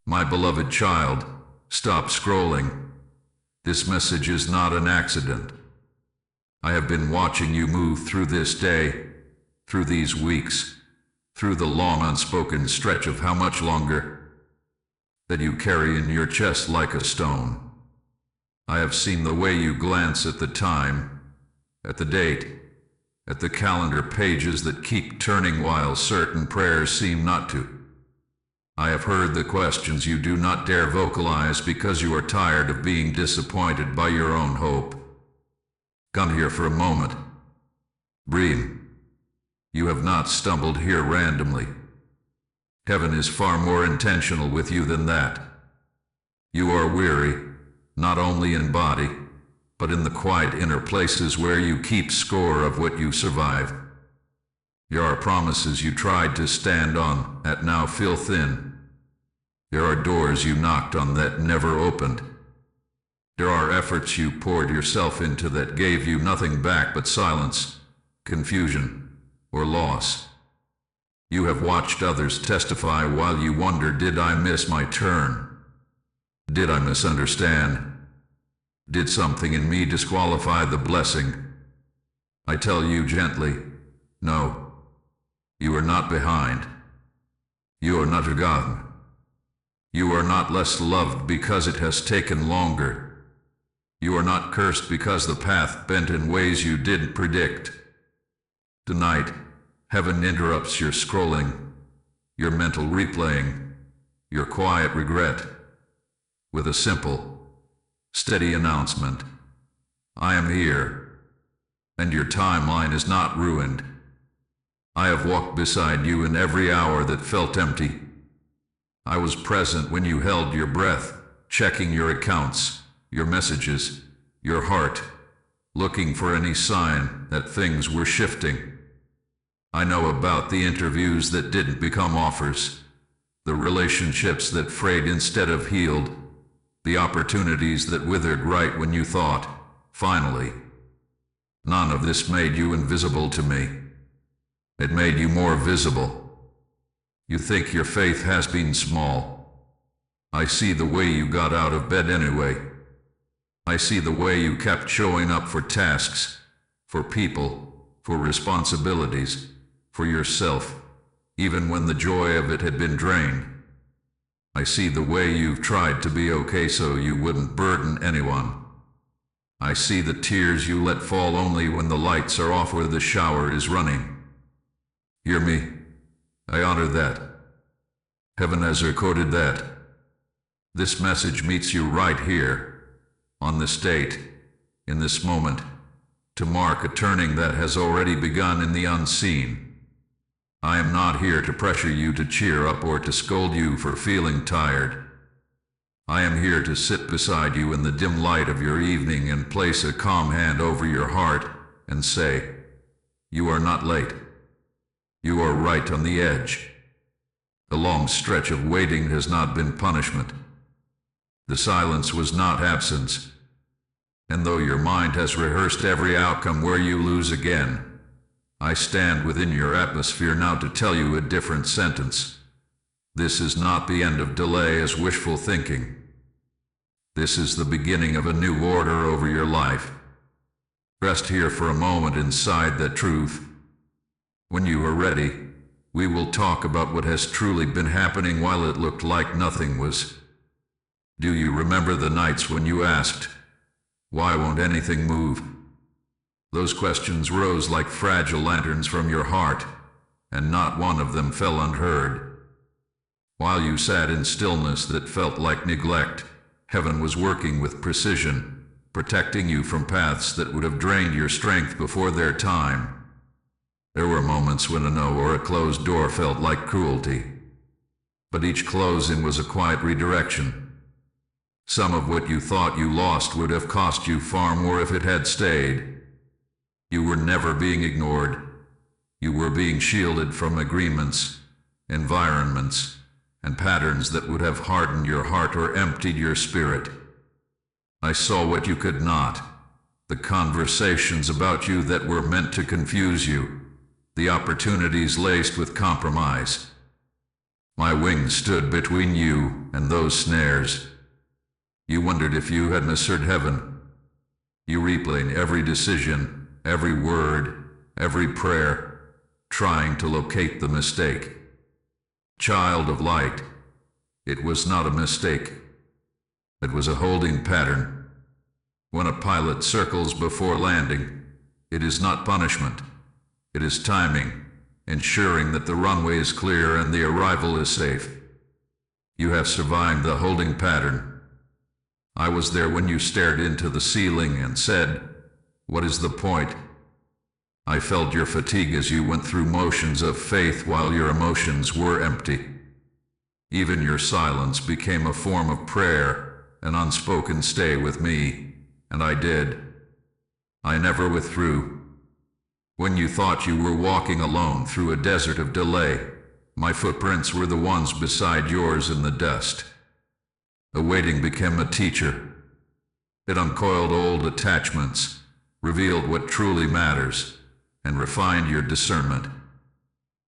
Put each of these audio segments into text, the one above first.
My beloved child, stop scrolling. This message is not an accident. I have been watching you move through this day, through these weeks, through the long unspoken stretch of how much longer that you carry in your chest like a stone. I have seen the way you glance at the time, at the date, at the calendar pages that keep turning while certain prayers seem not to. I have heard the questions you do not dare vocalize because you are tired of being disappointed by your own hope. Come here for a moment. Breathe. You have not stumbled here randomly. Heaven is far more intentional with you than that. You are weary, not only in body, but in the quiet inner places where you keep score of what you survive. There are promises you tried to stand on that now feel thin. There are doors you knocked on that never opened. There are efforts you poured yourself into that gave you nothing back but silence, confusion, or loss. You have watched others testify while you wonder, did I miss my turn? Did I misunderstand? Did something in me disqualify the blessing? I tell you gently, no. You are not behind. You are not forgotten. You are not less loved because it has taken longer. You are not cursed because the path bent in ways you didn't predict. Tonight, heaven interrupts your scrolling, your mental replaying, your quiet regret, with a simple, steady announcement. I am here, and your timeline is not ruined. I have walked beside you in every hour that felt empty. I was present when you held your breath, checking your accounts, your messages, your heart, looking for any sign that things were shifting. I know about the interviews that didn't become offers, the relationships that frayed instead of healed, the opportunities that withered right when you thought, finally. None of this made you invisible to me. It made you more visible. You think your faith has been small. I see the way you got out of bed anyway. I see the way you kept showing up for tasks, for people, for responsibilities, for yourself, even when the joy of it had been drained. I see the way you've tried to be okay so you wouldn't burden anyone. I see the tears you let fall only when the lights are off or the shower is running. Hear me? I honor that. Heaven has recorded that. This message meets you right here, on this date, in this moment, to mark a turning that has already begun in the unseen. I am not here to pressure you to cheer up or to scold you for feeling tired. I am here to sit beside you in the dim light of your evening and place a calm hand over your heart and say, you are not late. You are right on the edge. The long stretch of waiting has not been punishment. The silence was not absence. And though your mind has rehearsed every outcome where you lose again, I stand within your atmosphere now to tell you a different sentence. This is not the end of delay as wishful thinking. This is the beginning of a new order over your life. Rest here for a moment inside that truth. When you are ready, we will talk about what has truly been happening while it looked like nothing was. Do you remember the nights when you asked, why won't anything move? Those questions rose like fragile lanterns from your heart, and not one of them fell unheard. While you sat in stillness that felt like neglect, heaven was working with precision, protecting you from paths that would have drained your strength before their time. There were moments when a no or a closed door felt like cruelty. But each closing was a quiet redirection. Some of what you thought you lost would have cost you far more if it had stayed. You were never being ignored. You were being shielded from agreements, environments, and patterns that would have hardened your heart or emptied your spirit. I saw what you could not, the conversations about you that were meant to confuse you, the opportunities laced with compromise. My wings stood between you and those snares. You wondered if you had misheard heaven. You replayed every decision, every word, every prayer, trying to locate the mistake. Child of light, it was not a mistake. It was a holding pattern. When a pilot circles before landing, it is not punishment. It is timing, ensuring that the runway is clear and the arrival is safe. You have survived the holding pattern. I was there when you stared into the ceiling and said, "What is the point?" I felt your fatigue as you went through motions of faith while your emotions were empty. Even your silence became a form of prayer, an unspoken stay with me, and I did. I never withdrew. When you thought you were walking alone through a desert of delay, my footprints were the ones beside yours in the dust. The waiting became a teacher. It uncoiled old attachments, revealed what truly matters, and refined your discernment.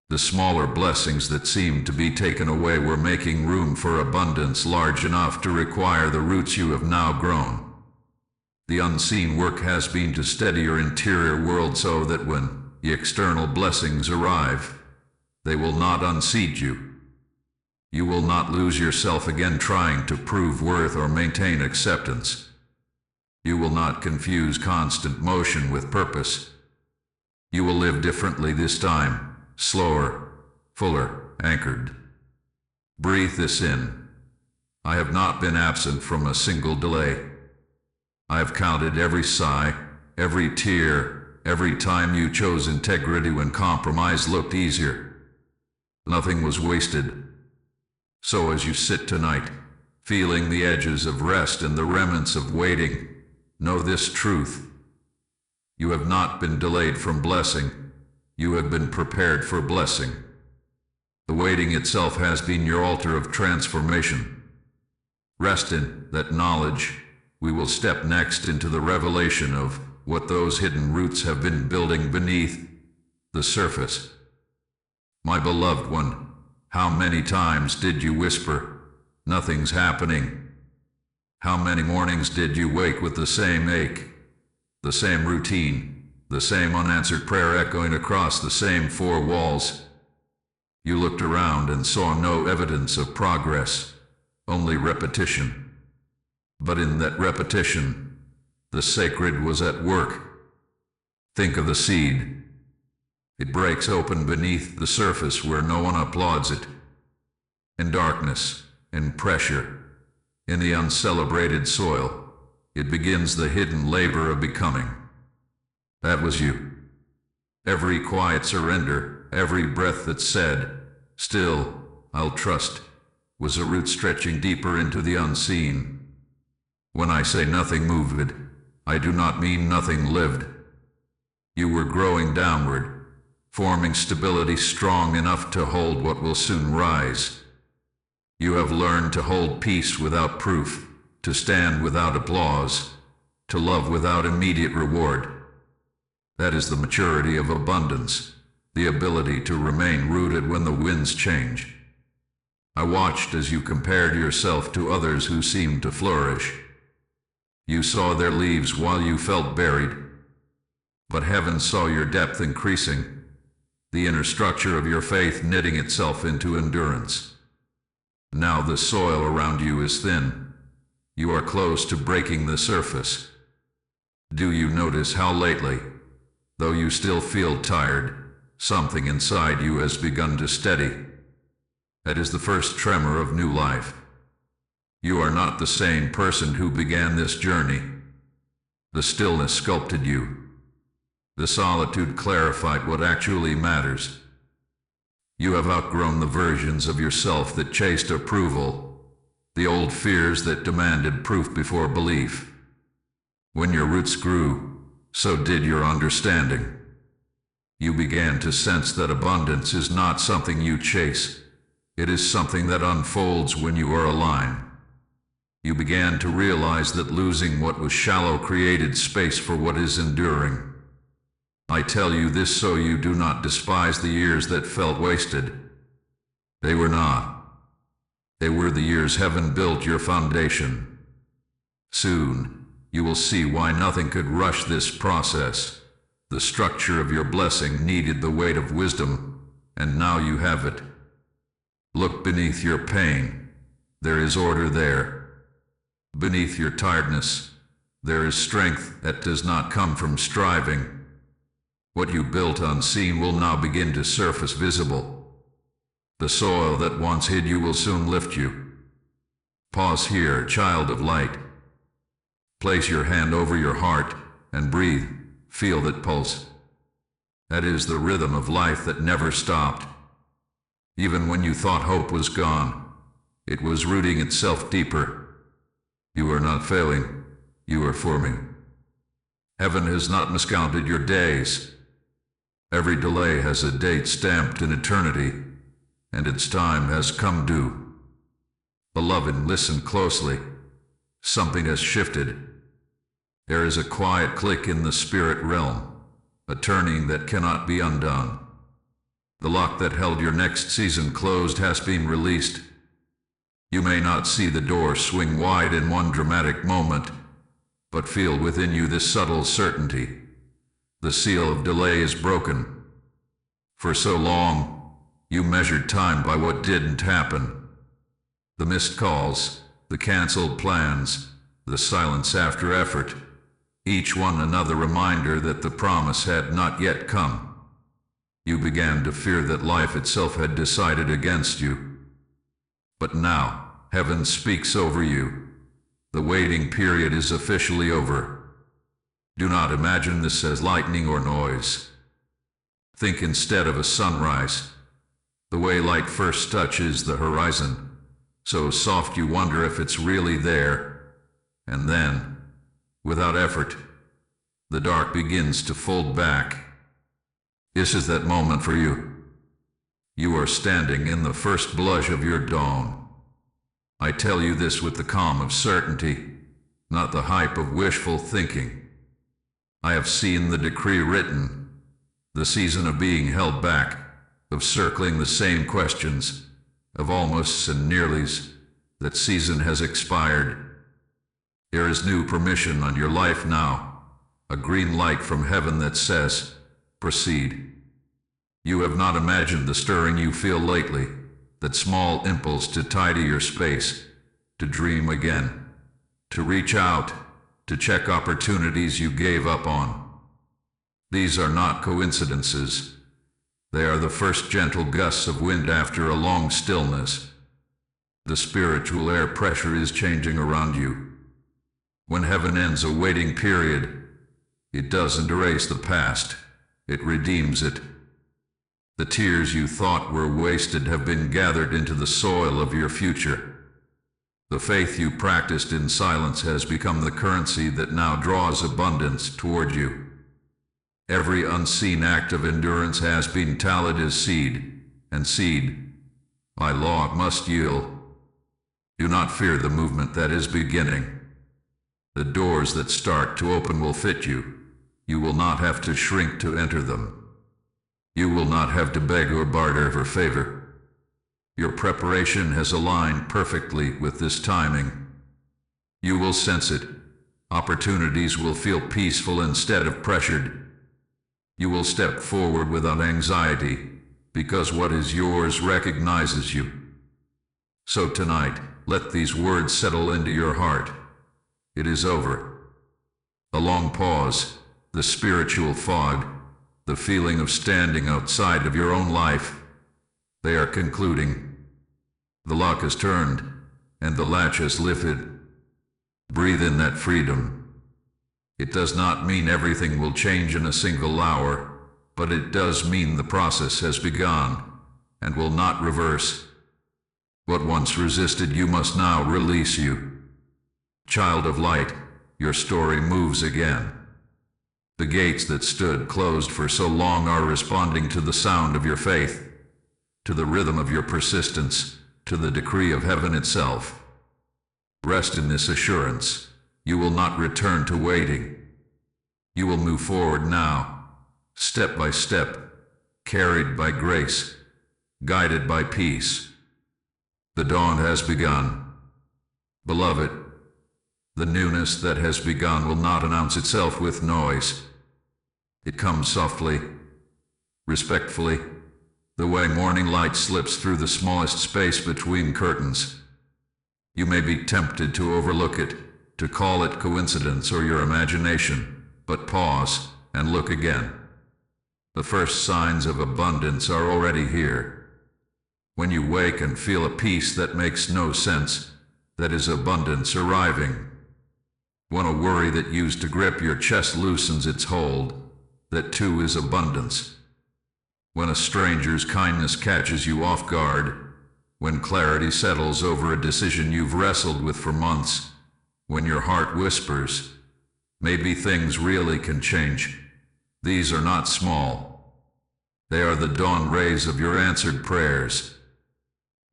The smaller blessings that seemed to be taken away were making room for abundance large enough to require the roots you have now grown. The unseen work has been to steady your interior world so that when the external blessings arrive, they will not unseat you. You will not lose yourself again trying to prove worth or maintain acceptance. You will not confuse constant motion with purpose. You will live differently this time, slower, fuller, anchored. Breathe this in. I have not been absent from a single delay. I have counted every sigh, every tear, every time you chose integrity when compromise looked easier. Nothing was wasted. So as you sit tonight, feeling the edges of rest and the remnants of waiting, know this truth. You have not been delayed from blessing. You have been prepared for blessing. The waiting itself has been your altar of transformation. Rest in that knowledge. We will step next into the revelation of what those hidden roots have been building beneath the surface. My beloved one, how many times did you whisper, "Nothing's happening"? How many mornings did you wake with the same ache, the same routine, the same unanswered prayer echoing across the same four walls? You looked around and saw no evidence of progress, only repetition. But in that repetition, the sacred was at work. Think of the seed. It breaks open beneath the surface where no one applauds it. In darkness, in pressure, in the uncelebrated soil, it begins the hidden labor of becoming. That was you. Every quiet surrender, every breath that said, "Still, I'll trust," was a root stretching deeper into the unseen. When I say nothing moved, I do not mean nothing lived. You were growing downward, forming stability strong enough to hold what will soon rise. You have learned to hold peace without proof, to stand without applause, to love without immediate reward. That is the maturity of abundance, the ability to remain rooted when the winds change. I watched as you compared yourself to others who seemed to flourish. You saw their leaves while you felt buried. But heaven saw your depth increasing, the inner structure of your faith knitting itself into endurance. Now the soil around you is thin. You are close to breaking the surface. Do you notice how lately, though you still feel tired, something inside you has begun to steady? That is the first tremor of new life. You are not the same person who began this journey. The stillness sculpted you. The solitude clarified what actually matters. You have outgrown the versions of yourself that chased approval, the old fears that demanded proof before belief. When your roots grew, so did your understanding. You began to sense that abundance is not something you chase. It is something that unfolds when you are aligned. You began to realize that losing what was shallow created space for what is enduring. I tell you this so you do not despise the years that felt wasted. They were not. They were the years heaven built your foundation. Soon, you will see why nothing could rush this process. The structure of your blessing needed the weight of wisdom, and now you have it. Look beneath your pain. There is order there. Beneath your tiredness, there is strength that does not come from striving. What you built unseen will now begin to surface visible. The soil that once hid you will soon lift you. Pause here, child of light. Place your hand over your heart and breathe. Feel that pulse. That is the rhythm of life that never stopped. Even when you thought hope was gone, it was rooting itself deeper. You are not failing. You are forming. Heaven has not miscounted your days. Every delay has a date stamped in eternity, and its time has come due. Beloved, listen closely. Something has shifted. There is a quiet click in the spirit realm, a turning that cannot be undone. The lock that held your next season closed has been released. You may not see the door swing wide in one dramatic moment, but feel within you this subtle certainty. The seal of delay is broken. For so long, you measured time by what didn't happen. The missed calls, the canceled plans, the silence after effort, each one another reminder that the promise had not yet come. You began to fear that life itself had decided against you. But now, heaven speaks over you. The waiting period is officially over. Do not imagine this as lightning or noise. Think instead of a sunrise. The way light first touches the horizon, so soft you wonder if it's really there. And then, without effort, the dark begins to fold back. This is that moment for you. You are standing in the first blush of your dawn. I tell you this with the calm of certainty, not the hype of wishful thinking. I have seen the decree written, the season of being held back, of circling the same questions, of almosts and nearlys. That season has expired. There is new permission on your life now, a green light from heaven that says, proceed. You have not imagined the stirring you feel lately, that small impulse to tidy your space, to dream again, to reach out, to check opportunities you gave up on. These are not coincidences. They are the first gentle gusts of wind after a long stillness. The spiritual air pressure is changing around you. When heaven ends a waiting period, it doesn't erase the past, it redeems it. The tears you thought were wasted have been gathered into the soil of your future. The faith you practiced in silence has become the currency that now draws abundance toward you. Every unseen act of endurance has been tallied as seed, and seed, by law, must yield. Do not fear the movement that is beginning. The doors that start to open will fit you. You will not have to shrink to enter them. You will not have to beg or barter for favor. Your preparation has aligned perfectly with this timing. You will sense it. Opportunities will feel peaceful instead of pressured. You will step forward without anxiety, because what is yours recognizes you. So tonight, let these words settle into your heart. It is over. A long pause, the spiritual fog, the feeling of standing outside of your own life. They are concluding. The lock is turned, and the latch is lifted. Breathe in that freedom. It does not mean everything will change in a single hour, but it does mean the process has begun, and will not reverse. What once resisted you must now release you. Child of light, your story moves again. The gates that stood closed for so long are responding to the sound of your faith, to the rhythm of your persistence, to the decree of heaven itself. Rest in this assurance. You will not return to waiting. You will move forward now, step by step, carried by grace, guided by peace. The dawn has begun. Beloved, the newness that has begun will not announce itself with noise. It comes softly, respectfully, the way morning light slips through the smallest space between curtains. You may be tempted to overlook it, to call it coincidence or your imagination, but pause and look again. The first signs of abundance are already here. When you wake and feel a peace that makes no sense, that is abundance arriving. When a worry that used to grip your chest loosens its hold, that too is abundance. When a stranger's kindness catches you off guard, when clarity settles over a decision you've wrestled with for months, when your heart whispers, maybe things really can change. These are not small. They are the dawn rays of your answered prayers.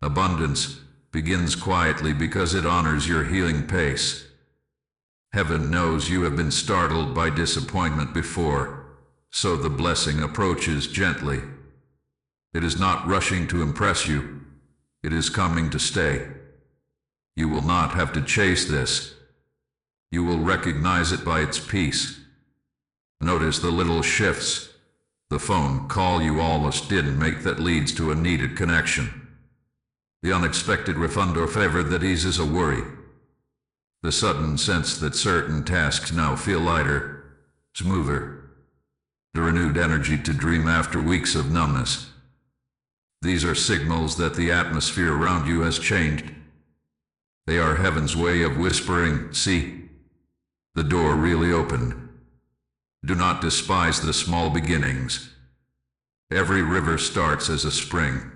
Abundance begins quietly because it honors your healing pace. Heaven knows you have been startled by disappointment before, so the blessing approaches gently. It is not rushing to impress you. It is coming to stay. You will not have to chase this. You will recognize it by its peace. Notice the little shifts. The phone call you almost didn't make that leads to a needed connection. The unexpected refund or favor that eases a worry. The sudden sense that certain tasks now feel lighter, smoother. The renewed energy to dream after weeks of numbness. These are signals that the atmosphere around you has changed. They are heaven's way of whispering, see, the door really opened. Do not despise the small beginnings. Every river starts as a spring,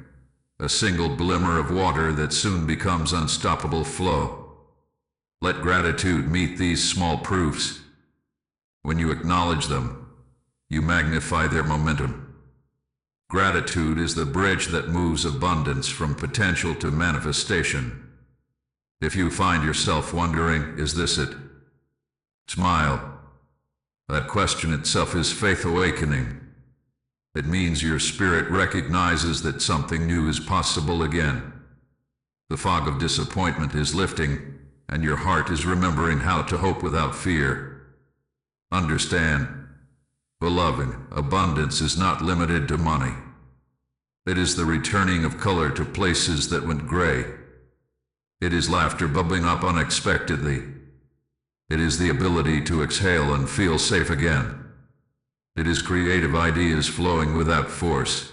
a single glimmer of water that soon becomes unstoppable flow. Let gratitude meet these small proofs. When you acknowledge them, you magnify their momentum. Gratitude is the bridge that moves abundance from potential to manifestation. If you find yourself wondering, is this it? Smile. That question itself is faith awakening. It means your spirit recognizes that something new is possible again. The fog of disappointment is lifting, and your heart is remembering how to hope without fear. Understand, beloved, abundance is not limited to money. It is the returning of color to places that went gray. It is laughter bubbling up unexpectedly. It is the ability to exhale and feel safe again. It is creative ideas flowing without force.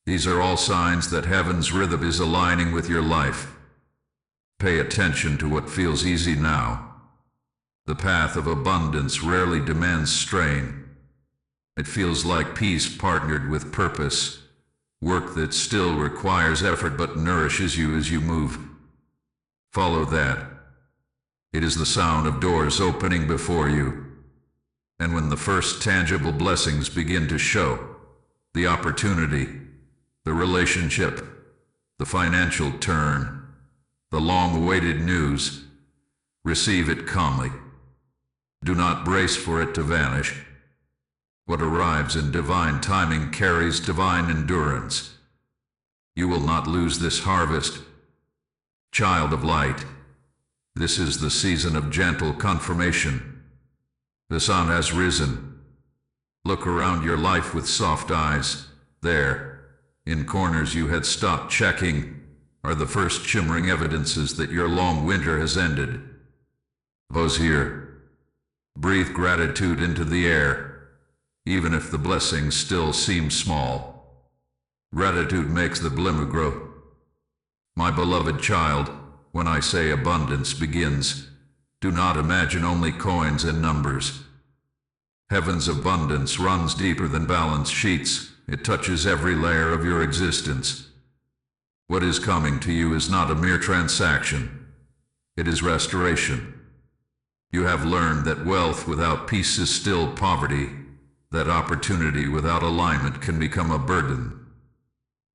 These are all signs that heaven's rhythm is aligning with your life. Pay attention to what feels easy now. The path of abundance rarely demands strain. It feels like peace partnered with purpose, work that still requires effort but nourishes you as you move. Follow that. It is the sound of doors opening before you. And when the first tangible blessings begin to show, the opportunity, the relationship, the financial turn, the long-awaited news, receive it calmly. Do not brace for it to vanish. What arrives in divine timing carries divine endurance. You will not lose this harvest. Child of light, this is the season of gentle confirmation. The sun has risen. Look around your life with soft eyes. There, in corners you had stopped checking, are the first shimmering evidences that your long winter has ended. Pause here. Breathe gratitude into the air, even if the blessings still seem small. Gratitude makes the glimmer grow. My beloved child, when I say abundance begins, do not imagine only coins and numbers. Heaven's abundance runs deeper than balance sheets. It touches every layer of your existence. What is coming to you is not a mere transaction. It is restoration. You have learned that wealth without peace is still poverty, that opportunity without alignment can become a burden.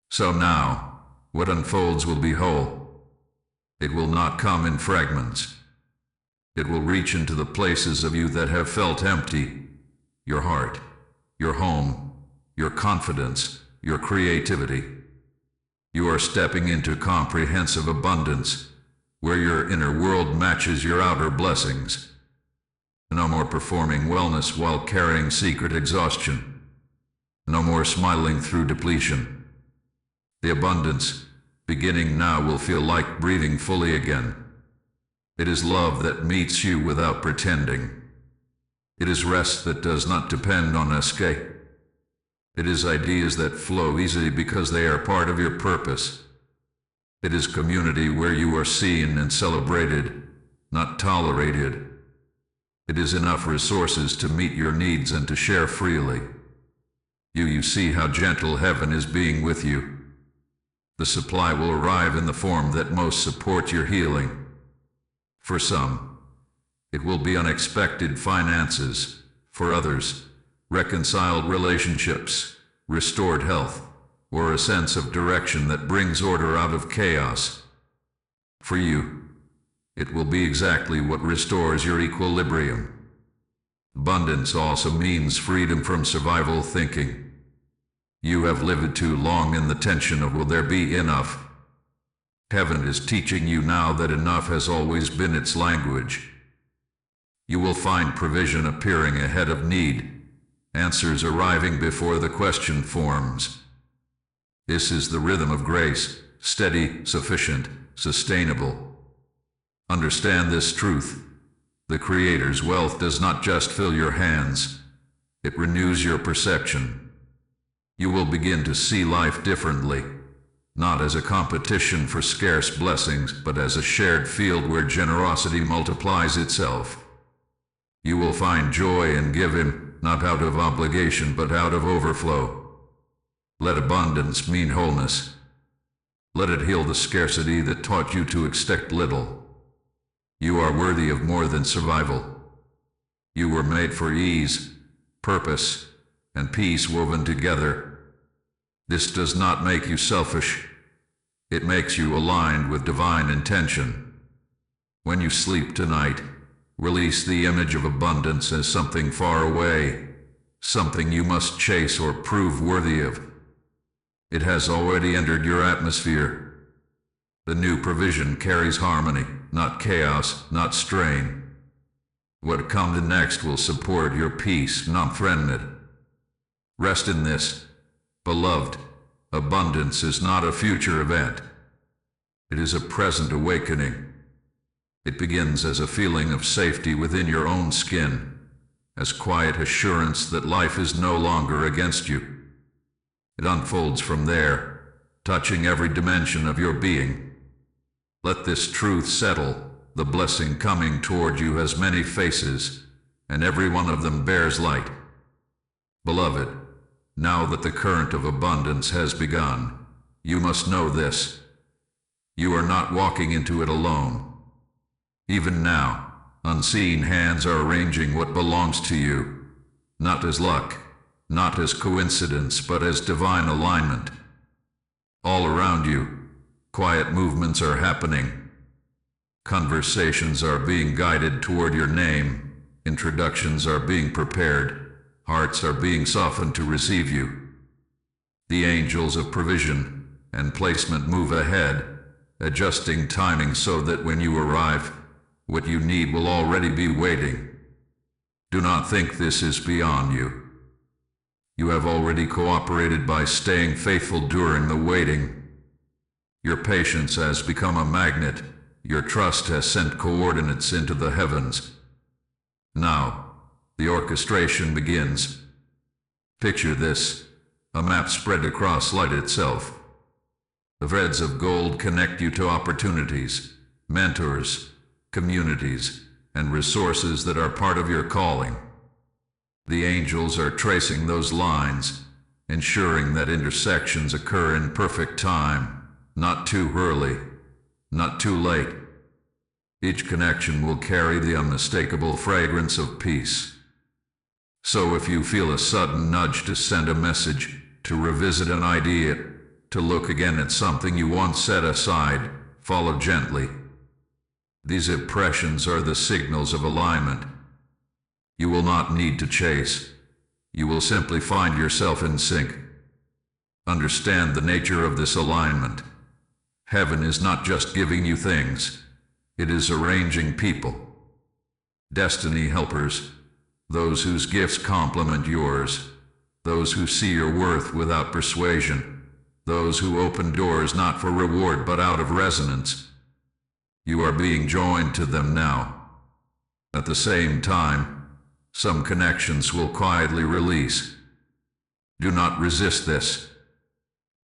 So now, what unfolds will be whole. It will not come in fragments. It will reach into the places of you that have felt empty, your heart, your home, your confidence, your creativity. You are stepping into comprehensive abundance, where your inner world matches your outer blessings. No more performing wellness while carrying secret exhaustion. No more smiling through depletion. The abundance, beginning now, will feel like breathing fully again. It is love that meets you without pretending. It is rest that does not depend on escape. It is ideas that flow easily because they are part of your purpose. It is community where you are seen and celebrated, not tolerated. It is enough resources to meet your needs and to share freely. You see how gentle heaven is being with you. The supply will arrive in the form that most supports your healing. For some, it will be unexpected finances. For others, reconciled relationships, restored health, or a sense of direction that brings order out of chaos. For you, it will be exactly what restores your equilibrium. Abundance also means freedom from survival thinking. You have lived too long in the tension of will there be enough? Heaven is teaching you now that enough has always been its language. You will find provision appearing ahead of need, answers arriving before the question forms. This is the rhythm of grace, steady, sufficient, sustainable. Understand this truth. The Creator's wealth does not just fill your hands, it renews your perception. You will begin to see life differently, not as a competition for scarce blessings, but as a shared field where generosity multiplies itself. You will find joy in giving, not out of obligation, but out of overflow. Let abundance mean wholeness. Let it heal the scarcity that taught you to expect little. You are worthy of more than survival. You were made for ease, purpose, and peace woven together. This does not make you selfish. It makes you aligned with divine intention. When you sleep tonight, release the image of abundance as something far away, something you must chase or prove worthy of. It has already entered your atmosphere. The new provision carries harmony, not chaos, not strain. What comes next will support your peace, not threaten it. Rest in this. Beloved, abundance is not a future event. It is a present awakening. It begins as a feeling of safety within your own skin, as quiet assurance that life is no longer against you. It unfolds from there, touching every dimension of your being. Let this truth settle. The blessing coming toward you has many faces, and every one of them bears light. Beloved, now that the current of abundance has begun, you must know this. You are not walking into it alone. Even now, unseen hands are arranging what belongs to you, not as luck, not as coincidence, but as divine alignment. All around you, quiet movements are happening. Conversations are being guided toward your name, introductions are being prepared, hearts are being softened to receive you. The angels of provision and placement move ahead, adjusting timing so that when you arrive, what you need will already be waiting. Do not think this is beyond you. You have already cooperated by staying faithful during the waiting. Your patience has become a magnet. Your trust has sent coordinates into the heavens. Now, the orchestration begins. Picture this, a map spread across light itself. The threads of gold connect you to opportunities, mentors, communities, and resources that are part of your calling. The angels are tracing those lines, ensuring that intersections occur in perfect time, not too early, not too late. Each connection will carry the unmistakable fragrance of peace. So if you feel a sudden nudge to send a message, to revisit an idea, to look again at something you once set aside, follow gently. These impressions are the signals of alignment. You will not need to chase. You will simply find yourself in sync. Understand the nature of this alignment. Heaven is not just giving you things, it is arranging people. Destiny helpers, those whose gifts complement yours, those who see your worth without persuasion, those who open doors not for reward but out of resonance. You are being joined to them now. At the same time, some connections will quietly release. Do not resist this.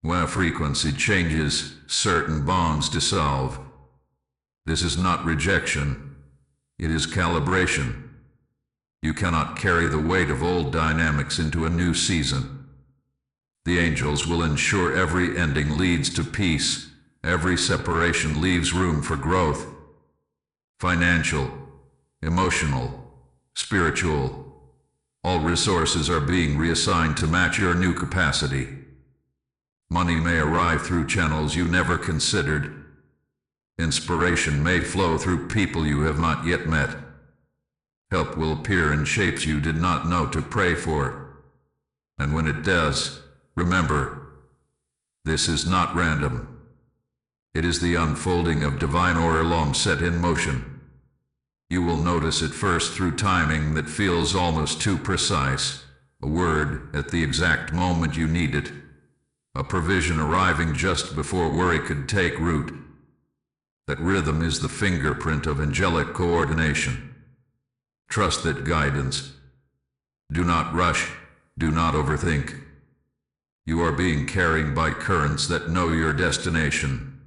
When a frequency changes, certain bonds dissolve. This is not rejection, it is calibration. You cannot carry the weight of old dynamics into a new season. The angels will ensure every ending leads to peace, every separation leaves room for growth. Financial, emotional, spiritual, all resources are being reassigned to match your new capacity. Money may arrive through channels you never considered. Inspiration may flow through people you have not yet met. Help will appear in shapes you did not know to pray for. And when it does, remember, this is not random. It is the unfolding of divine order set in motion. You will notice it first through timing that feels almost too precise, a word at the exact moment you need it, a provision arriving just before worry could take root. That rhythm is the fingerprint of angelic coordination. Trust that guidance. Do not rush, do not overthink. You are being carried by currents that know your destination.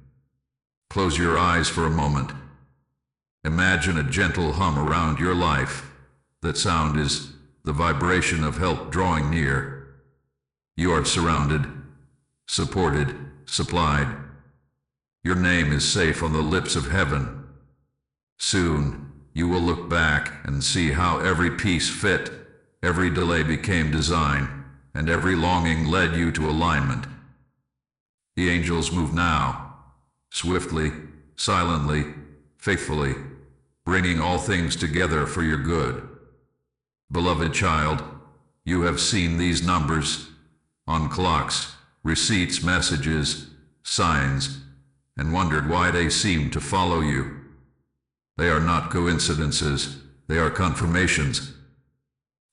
Close your eyes for a moment. Imagine a gentle hum around your life. That sound is the vibration of help drawing near. You are surrounded, supported, supplied. Your name is safe on the lips of heaven. Soon, you will look back and see how every piece fit, every delay became design, and every longing led you to alignment. The angels move now, swiftly, silently, faithfully, bringing all things together for your good. Beloved child, you have seen these numbers on clocks, receipts, messages, signs, and wondered why they seem to follow you. They are not coincidences, they are confirmations.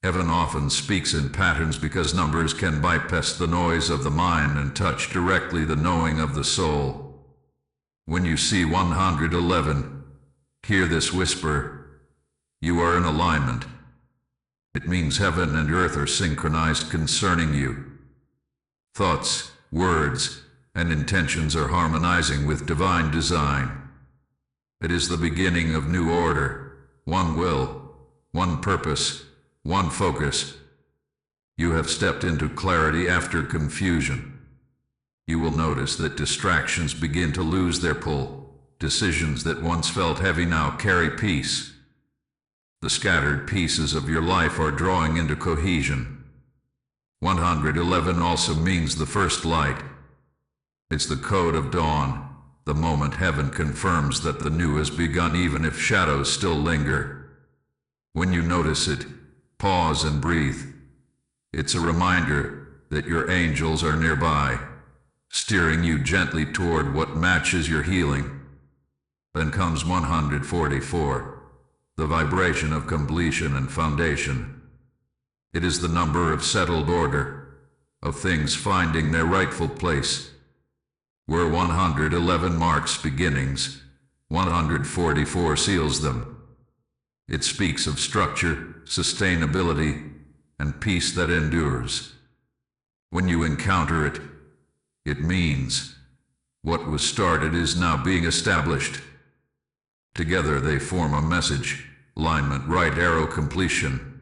Heaven often speaks in patterns because numbers can bypass the noise of the mind and touch directly the knowing of the soul. When you see 111, hear this whisper: you are in alignment. It means heaven and earth are synchronized concerning you. Thoughts, words, and intentions are harmonizing with divine design. It is the beginning of new order, one will, one purpose, one focus. You have stepped into clarity after confusion. You will notice that distractions begin to lose their pull. Decisions that once felt heavy now carry peace. The scattered pieces of your life are drawing into cohesion. 111 also means the first light. It's the code of dawn, the moment heaven confirms that the new has begun even if shadows still linger. When you notice it, pause and breathe. It's a reminder that your angels are nearby, steering you gently toward what matches your healing. Then comes 144, the vibration of completion and foundation. It is the number of settled order, of things finding their rightful place. Where 111 marks beginnings, 144 seals them. It speaks of structure, sustainability, and peace that endures. When you encounter it, it means what was started is now being established. Together they form a message: alignment, right arrow, completion.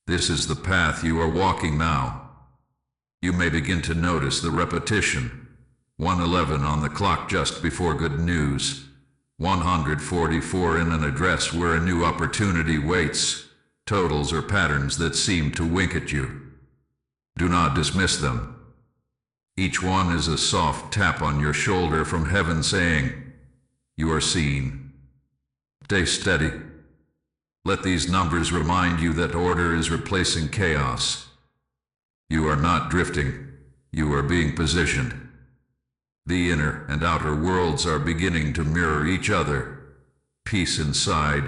This is the path you are walking now. You may begin to notice the repetition. 111 on the clock just before good news. 144 in an address where a new opportunity waits. Totals or patterns that seem to wink at you. Do not dismiss them. Each one is a soft tap on your shoulder from heaven saying, you are seen. Stay steady. Let these numbers remind you that order is replacing chaos. You are not drifting. You are being positioned. The inner and outer worlds are beginning to mirror each other. Peace inside,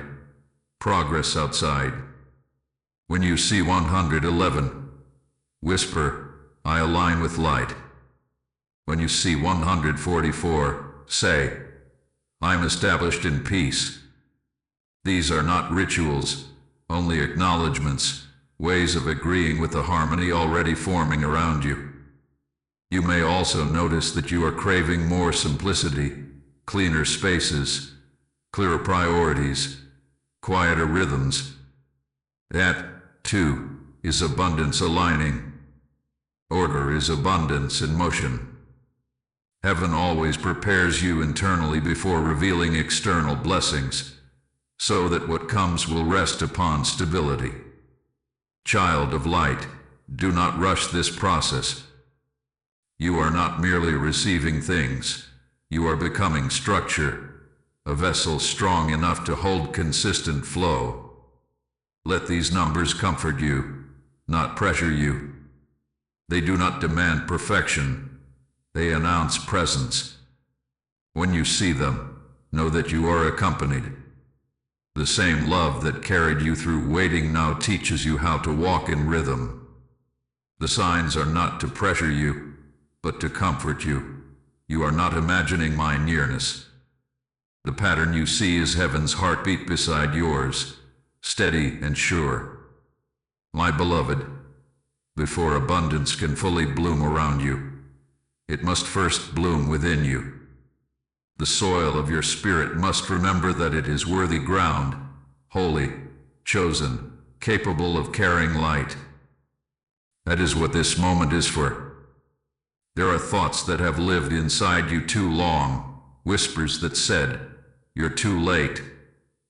progress outside. When you see 111, whisper, I align with light. When you see 144, say, I am established in peace. These are not rituals, only acknowledgments, ways of agreeing with the harmony already forming around you. You may also notice that you are craving more simplicity, cleaner spaces, clearer priorities, quieter rhythms. That, too, is abundance aligning. Order is abundance in motion. Heaven always prepares you internally before revealing external blessings, so that what comes will rest upon stability. Child of light, do not rush this process. You are not merely receiving things, you are becoming structure, a vessel strong enough to hold consistent flow. Let these numbers comfort you, not pressure you. They do not demand perfection, they announce presence. When you see them, know that you are accompanied. The same love that carried you through waiting now teaches you how to walk in rhythm. The signs are not to pressure you, but to comfort you. You are not imagining my nearness. The pattern you see is heaven's heartbeat beside yours, steady and sure. My beloved, before abundance can fully bloom around you, it must first bloom within you. The soil of your spirit must remember that it is worthy ground, holy, chosen, capable of carrying light. That is what this moment is for. There are thoughts that have lived inside you too long, whispers that said, you're too late,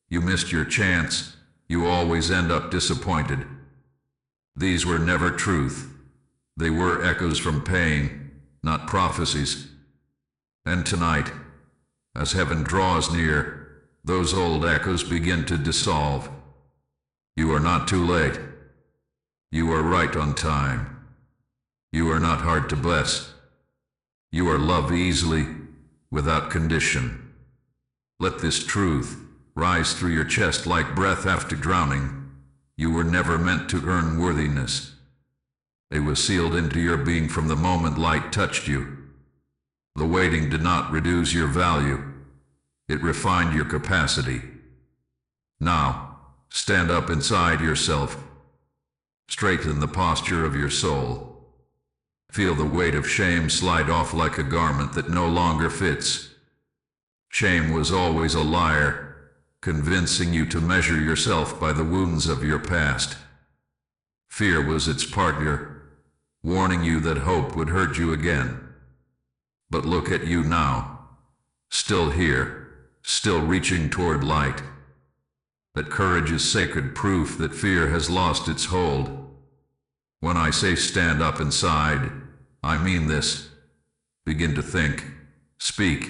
you missed your chance, you always end up disappointed. These were never truth. They were echoes from pain, not prophecies. And tonight, as heaven draws near, those old echoes begin to dissolve. You are not too late. You are right on time. You are not hard to bless. You are loved easily, without condition. Let this truth rise through your chest like breath after drowning. You were never meant to earn worthiness. It was sealed into your being from the moment light touched you. The waiting did not reduce your value. It refined your capacity. Now, stand up inside yourself. Straighten the posture of your soul. Feel the weight of shame slide off like a garment that no longer fits. Shame was always a liar, convincing you to measure yourself by the wounds of your past. Fear was its partner, warning you that hope would hurt you again. But look at you now, still here, still reaching toward light. That courage is sacred proof that fear has lost its hold. When I say stand up inside, I mean this. Begin to think, speak,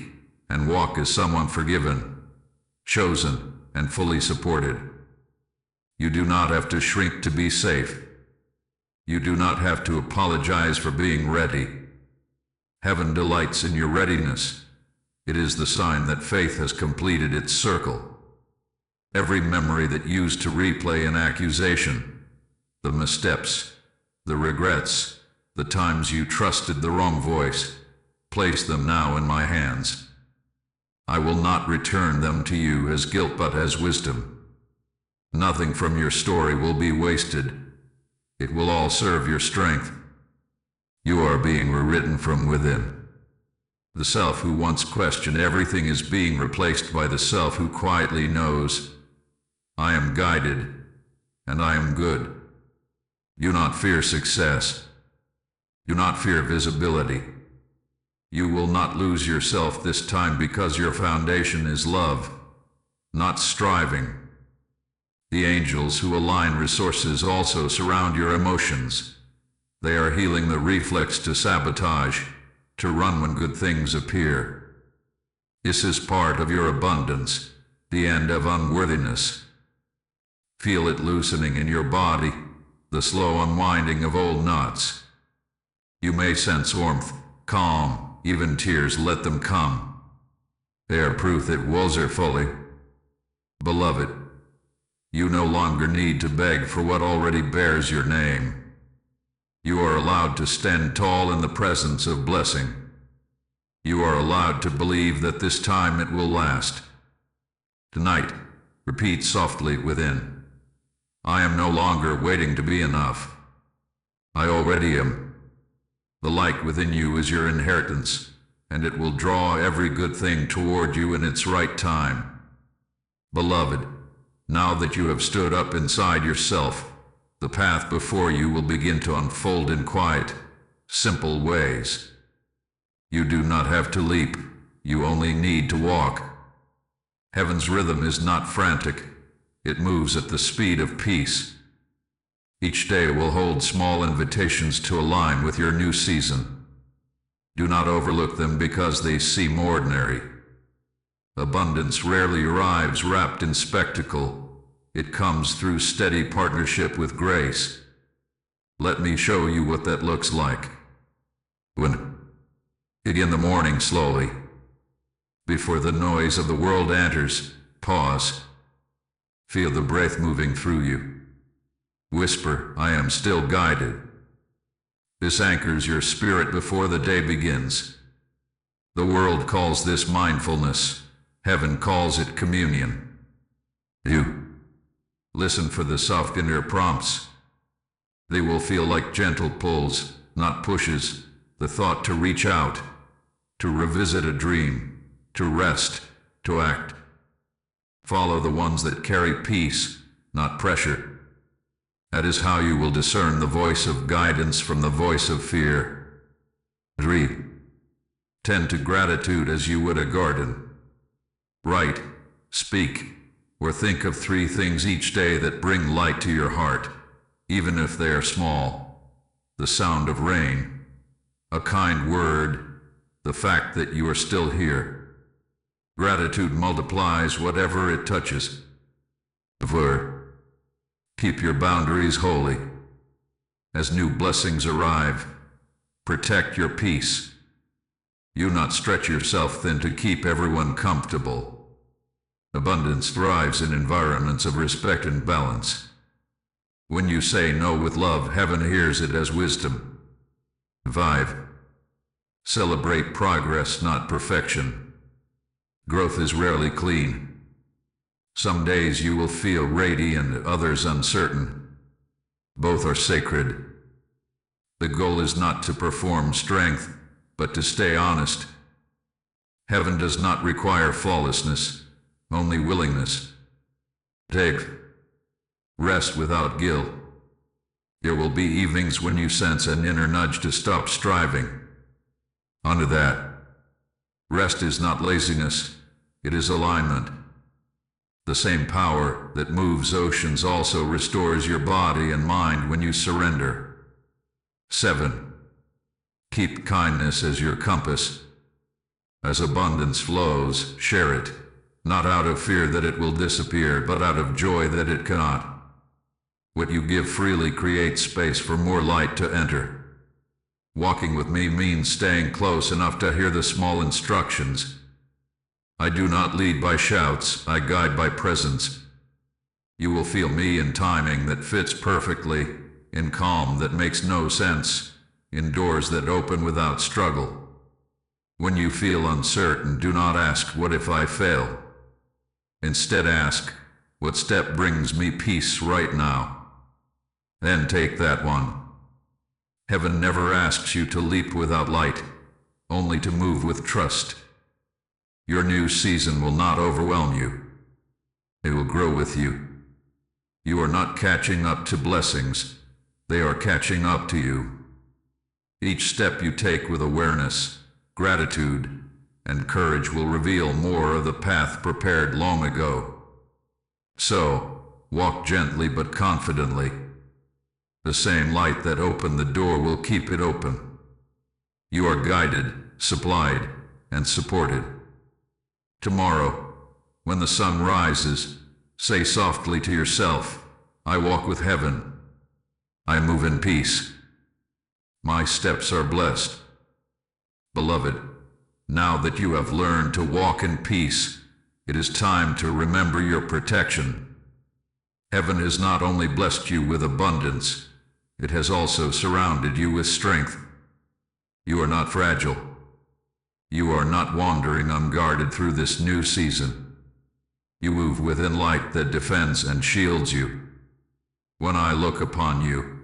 and walk as someone forgiven, chosen, and fully supported. You do not have to shrink to be safe. You do not have to apologize for being ready. Heaven delights in your readiness. It is the sign that faith has completed its circle. Every memory that used to replay an accusation, the missteps, the regrets, the times you trusted the wrong voice, place them now in my hands. I will not return them to you as guilt but as wisdom. Nothing from your story will be wasted. It will all serve your strength. You are being rewritten from within. The self who once questioned everything is being replaced by the self who quietly knows, I am guided, and I am good. Do not fear success. Do not fear visibility. You will not lose yourself this time because your foundation is love, not striving. The angels who align resources also surround your emotions. They are healing the reflex to sabotage, to run when good things appear. This is part of your abundance, the end of unworthiness. Feel it loosening in your body, the slow unwinding of old knots. You may sense warmth, calm, even tears, let them come. They are proof that walls are fully. Beloved, you no longer need to beg for what already bears your name. You are allowed to stand tall in the presence of blessing. You are allowed to believe that this time it will last. Tonight, repeat softly within. I am no longer waiting to be enough. I already am. The light within you is your inheritance, and it will draw every good thing toward you in its right time. Beloved, now that you have stood up inside yourself, the path before you will begin to unfold in quiet, simple ways. You do not have to leap, you only need to walk. Heaven's rhythm is not frantic, it moves at the speed of peace. Each day will hold small invitations to align with your new season. Do not overlook them because they seem ordinary. Abundance rarely arrives wrapped in spectacle. It comes through steady partnership with grace. Let me show you what that looks like. Begin the morning slowly. Before the noise of the world enters, pause. Feel the breath moving through you. Whisper, I am still guided. This anchors your spirit before the day begins. The world calls this mindfulness. Heaven calls it communion. You listen for the soft inner prompts. They will feel like gentle pulls, not pushes, the thought to reach out, to revisit a dream, to rest, to act. Follow the ones that carry peace, not pressure. That is how you will discern the voice of guidance from the voice of fear. 3. Tend to gratitude as you would a garden. Write, speak, or think of 3 things each day that bring light to your heart, even if they are small. The sound of rain, a kind word, the fact that you are still here. Gratitude multiplies whatever it touches. 4. Keep your boundaries holy. As new blessings arrive, protect your peace. You not stretch yourself thin to keep everyone comfortable. Abundance thrives in environments of respect and balance. When you say no with love, heaven hears it as wisdom. 5. Celebrate progress, not perfection. Growth is rarely clean. Some days you will feel radiant, others uncertain. Both are sacred. The goal is not to perform strength, but to stay honest. Heaven does not require flawlessness, only willingness. Take rest without guilt. There will be evenings when you sense an inner nudge to stop striving. Honor that. Rest is not laziness, it is alignment. The same power that moves oceans also restores your body and mind when you surrender. 7. Keep kindness as your compass. As abundance flows, share it, not out of fear that it will disappear, but out of joy that it cannot. What you give freely creates space for more light to enter. Walking with me means staying close enough to hear the small instructions. I do not lead by shouts, I guide by presence. You will feel me in timing that fits perfectly, in calm that makes no sense, in doors that open without struggle. When you feel uncertain, do not ask, what if I fail? Instead ask, what step brings me peace right now? Then take that one. Heaven never asks you to leap without light, only to move with trust. Your new season will not overwhelm you. It will grow with you. You are not catching up to blessings, they are catching up to you. Each step you take with awareness, gratitude, and courage will reveal more of the path prepared long ago. So, walk gently but confidently. The same light that opened the door will keep it open. You are guided, supplied, and supported. Tomorrow, when the sun rises, say softly to yourself, I walk with heaven. I move in peace. My steps are blessed. Beloved, now that you have learned to walk in peace, it is time to remember your protection. Heaven has not only blessed you with abundance, it has also surrounded you with strength. You are not fragile. You are not wandering unguarded through this new season. You move within light that defends and shields you. When I look upon you,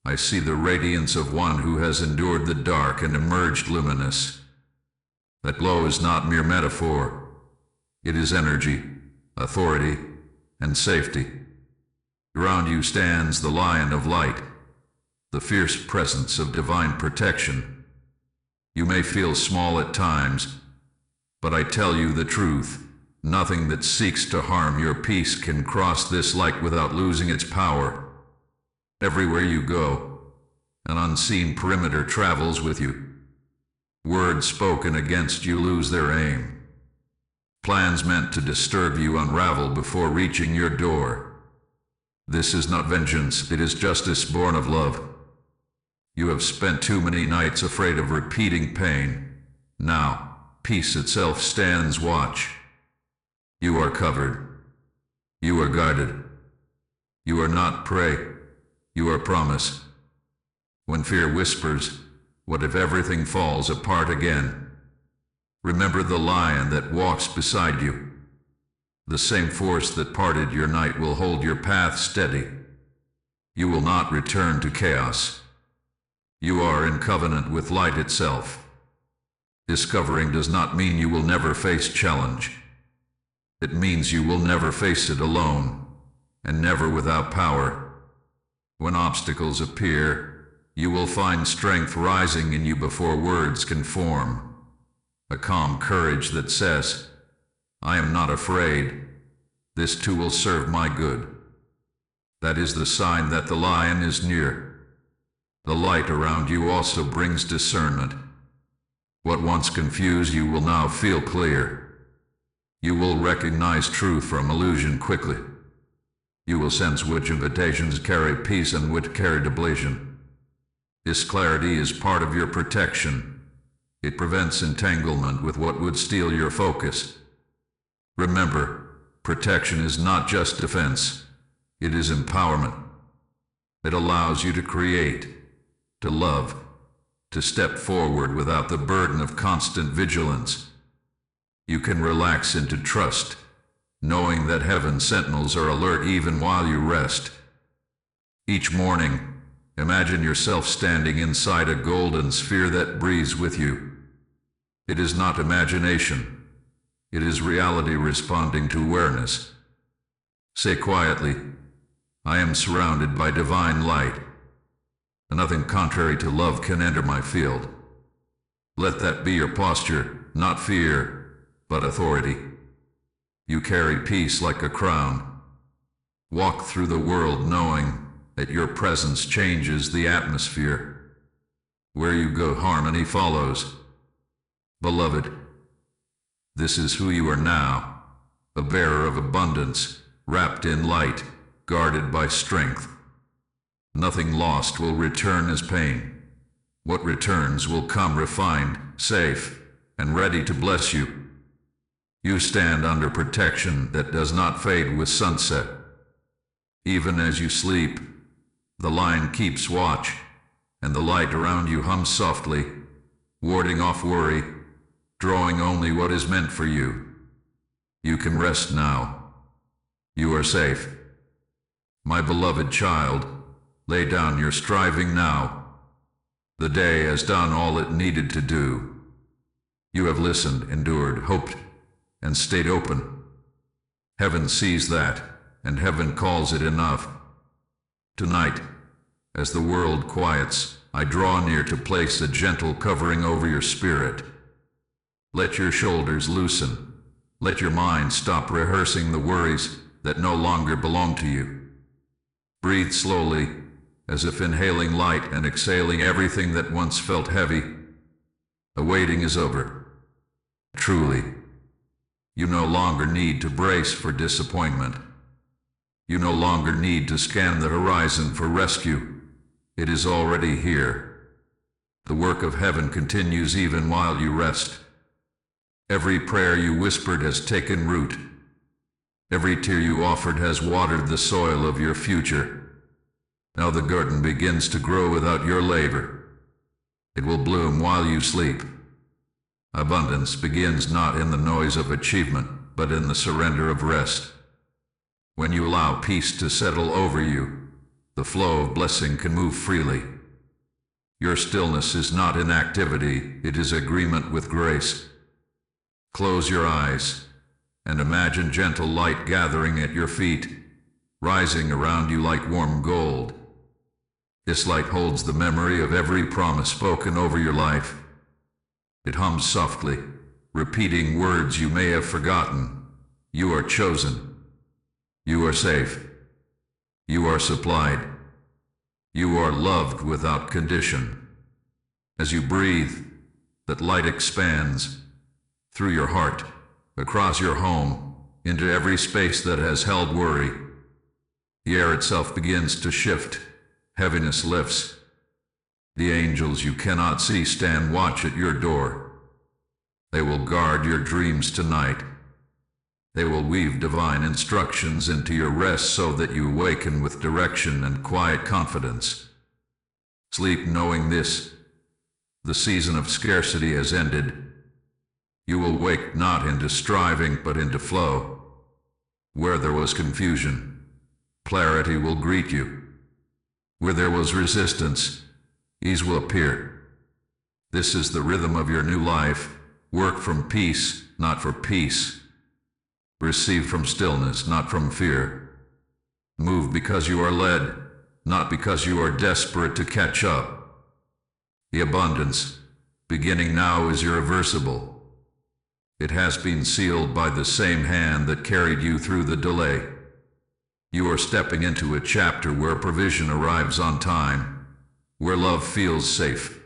I see the radiance of one who has endured the dark and emerged luminous. That glow is not mere metaphor. It is energy, authority, and safety. Around you stands the Lion of Light, the fierce presence of divine protection. You may feel small at times, but I tell you the truth. Nothing that seeks to harm your peace can cross this light without losing its power. Everywhere you go, an unseen perimeter travels with you. Words spoken against you lose their aim. Plans meant to disturb you unravel before reaching your door. This is not vengeance, it is justice born of love. You have spent too many nights afraid of repeating pain. Now, peace itself stands watch. You are covered. You are guarded. You are not prey. You are promise. When fear whispers, what if everything falls apart again? Remember the Lion that walks beside you. The same force that parted your night will hold your path steady. You will not return to chaos. You are in covenant with light itself. Discovering does not mean you will never face challenge. It means you will never face it alone, and never without power. When obstacles appear, you will find strength rising in you before words can form. A calm courage that says, I am not afraid. This too will serve my good. That is the sign that the Lion is near. The light around you also brings discernment. What once confused you will now feel clear. You will recognize truth from illusion quickly. You will sense which invitations carry peace and which carry depletion. This clarity is part of your protection. It prevents entanglement with what would steal your focus. Remember, protection is not just defense. It is empowerment. It allows you to create, to love, to step forward without the burden of constant vigilance. You can relax into trust, knowing that heaven's sentinels are alert even while you rest. Each morning, imagine yourself standing inside a golden sphere that breathes with you. It is not imagination. It is reality responding to awareness. Say quietly, I am surrounded by divine light. Nothing contrary to love can enter my field. Let that be your posture, not fear, but authority. You carry peace like a crown. Walk through the world knowing that your presence changes the atmosphere. Where you go, harmony follows. Beloved, this is who you are now, a bearer of abundance, wrapped in light, guarded by strength. Nothing lost will return as pain. What returns will come refined, safe, and ready to bless you. You stand under protection that does not fade with sunset. Even as you sleep, the Lion keeps watch, and the light around you hums softly, warding off worry, drawing only what is meant for you. You can rest now. You are safe. My beloved child, lay down your striving now. The day has done all it needed to do. You have listened, endured, hoped, and stayed open. Heaven sees that, and heaven calls it enough. Tonight, as the world quiets, I draw near to place a gentle covering over your spirit. Let your shoulders loosen. Let your mind stop rehearsing the worries that no longer belong to you. Breathe slowly, as if inhaling light and exhaling everything that once felt heavy. The waiting is over. Truly. You no longer need to brace for disappointment. You no longer need to scan the horizon for rescue. It is already here. The work of heaven continues even while you rest. Every prayer you whispered has taken root. Every tear you offered has watered the soil of your future. Now the garden begins to grow without your labor. It will bloom while you sleep. Abundance begins not in the noise of achievement, but in the surrender of rest. When you allow peace to settle over you, the flow of blessing can move freely. Your stillness is not inactivity, it is agreement with grace. Close your eyes and imagine gentle light gathering at your feet, rising around you like warm gold. This light holds the memory of every promise spoken over your life. It hums softly, repeating words you may have forgotten. You are chosen. You are safe. You are supplied. You are loved without condition. As you breathe, that light expands through your heart, across your home, into every space that has held worry. The air itself begins to shift. Heaviness lifts. The angels you cannot see stand watch at your door. They will guard your dreams tonight. They will weave divine instructions into your rest so that you awaken with direction and quiet confidence. Sleep knowing this: the season of scarcity has ended. You will wake not into striving but into flow. Where there was confusion, clarity will greet you. Where there was resistance, ease will appear. This is the rhythm of your new life. Work from peace, not for peace. Receive from stillness, not from fear. Move because you are led, not because you are desperate to catch up. The abundance, beginning now, is irreversible. It has been sealed by the same hand that carried you through the delay. You are stepping into a chapter where provision arrives on time, where love feels safe,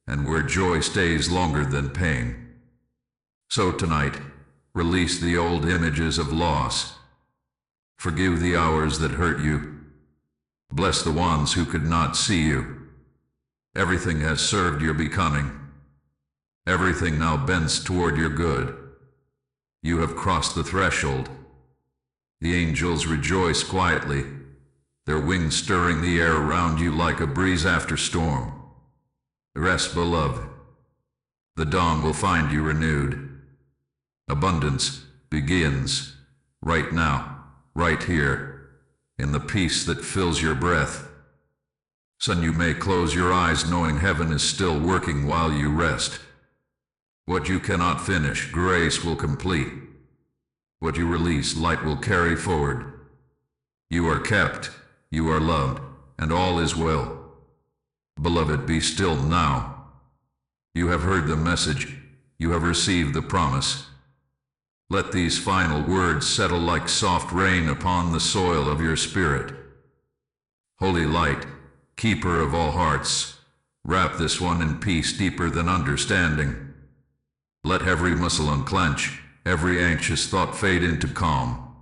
and where joy stays longer than pain. So tonight, release the old images of loss. Forgive the hours that hurt you. Bless the ones who could not see you. Everything has served your becoming. Everything now bends toward your good. You have crossed the threshold. The angels rejoice quietly, their wings stirring the air around you like a breeze after storm. Rest, beloved. The dawn will find you renewed. Abundance begins right now, right here, in the peace that fills your breath. Son, you may close your eyes knowing heaven is still working while you rest. What you cannot finish, grace will complete. What you release, light will carry forward. You are kept, you are loved, and all is well. Beloved, be still now. You have heard the message, you have received the promise. Let these final words settle like soft rain upon the soil of your spirit. Holy light, keeper of all hearts, wrap this one in peace deeper than understanding. Let every muscle unclench, every anxious thought fade into calm.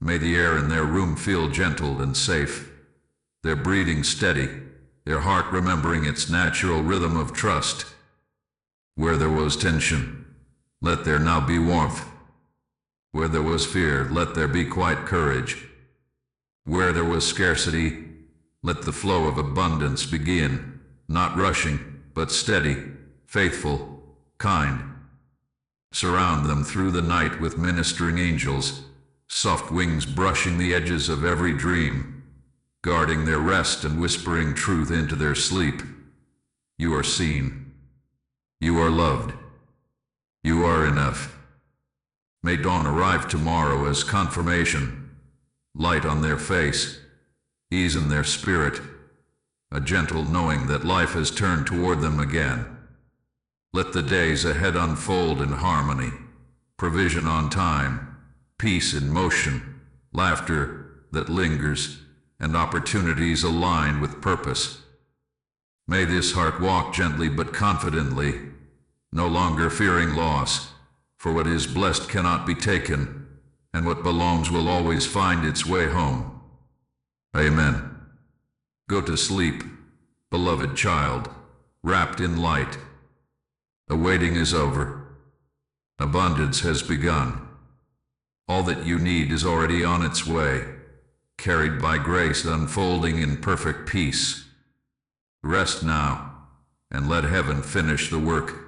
May the air in their room feel gentle and safe, their breathing steady, their heart remembering its natural rhythm of trust. Where there was tension, let there now be warmth. Where there was fear, let there be quiet courage. Where there was scarcity, let the flow of abundance begin, not rushing, but steady, faithful, kind. Surround them through the night with ministering angels, soft wings brushing the edges of every dream, guarding their rest and whispering truth into their sleep. You are seen. You are loved. You are enough. May dawn arrive tomorrow as confirmation, light on their face, ease in their spirit, a gentle knowing that life has turned toward them again. Let the days ahead unfold in harmony, provision on time, peace in motion, laughter that lingers, and opportunities aligned with purpose. May this heart walk gently but confidently, no longer fearing loss, for what is blessed cannot be taken, and what belongs will always find its way home. Amen. Go to sleep, beloved child. wrapped in light. The waiting is over. Abundance has begun. All that you need is already on its way, carried by grace unfolding in perfect peace. Rest now, and let heaven finish the work